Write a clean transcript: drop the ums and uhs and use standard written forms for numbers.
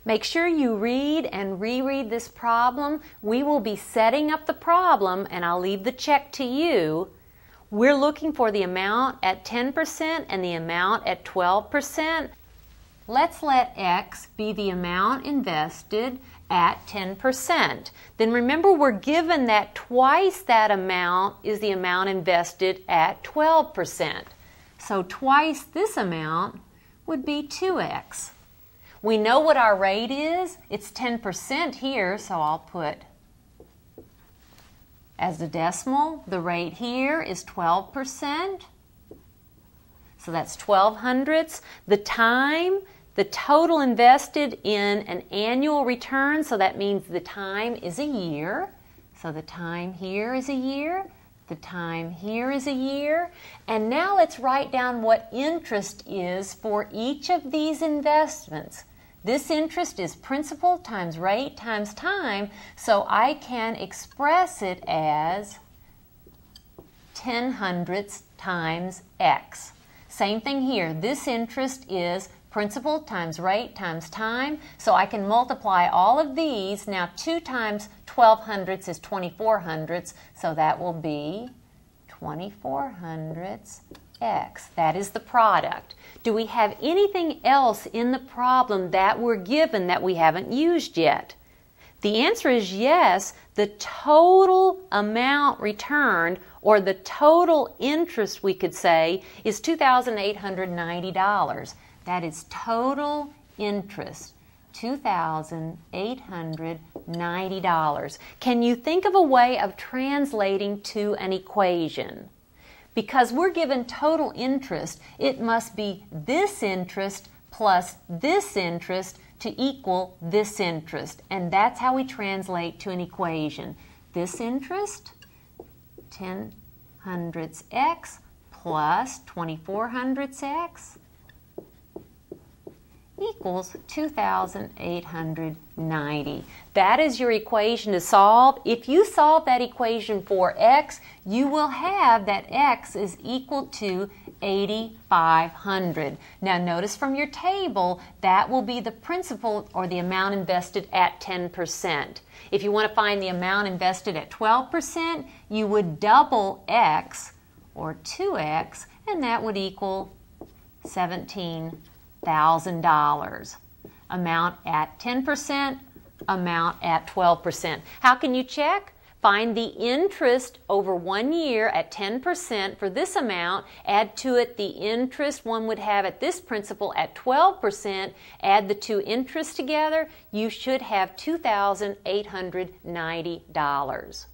Make sure you read and reread this problem. We will be setting up the problem, and I'll leave the check to you. We're looking for the amount at 10% and the amount at 12%. Let's let X be the amount invested at 10%. Then remember, we're given that twice that amount is the amount invested at 12%. So twice this amount would be 2X. We know what our rate is. It's 10% here, so I'll put as the decimal. The rate here is 12%. So that's 12 hundredths. The time, the total invested in an annual return, so that means the time is a year. So the time here is a year. The time here is a year. And now let's write down what interest is for each of these investments. This interest is principal times rate times time, so I can express it as 10 hundredths times X. Same thing here. This interest is principal times rate times time, so I can multiply all of these. Now 2 times 12 hundredths is 24 hundredths, so that will be 24 hundredths X. That is the product. Do we have anything else in the problem that we're given that we haven't used yet? The answer is yes. The total amount returned, or the total interest, we could say, is $2,890. That is total interest, $2,890. Can you think of a way of translating to an equation? Because we're given total interest, it must be this interest plus this interest to equal this interest. And that's how we translate to an equation. This interest, 10 hundredths X plus 24 hundredths X equals 2,890. That is your equation to solve. If you solve that equation for X, you will have that X is equal to 8,500. Now notice from your table, that will be the principal or the amount invested at 10%. If you want to find the amount invested at 12%, you would double X or 2X, and that would equal $17,000. Amount at 10%, amount at 12%. How can you check? Find the interest over 1 year at 10% for this amount, add to it the interest one would have at this principal at 12%, add the two interests together, you should have $2,890.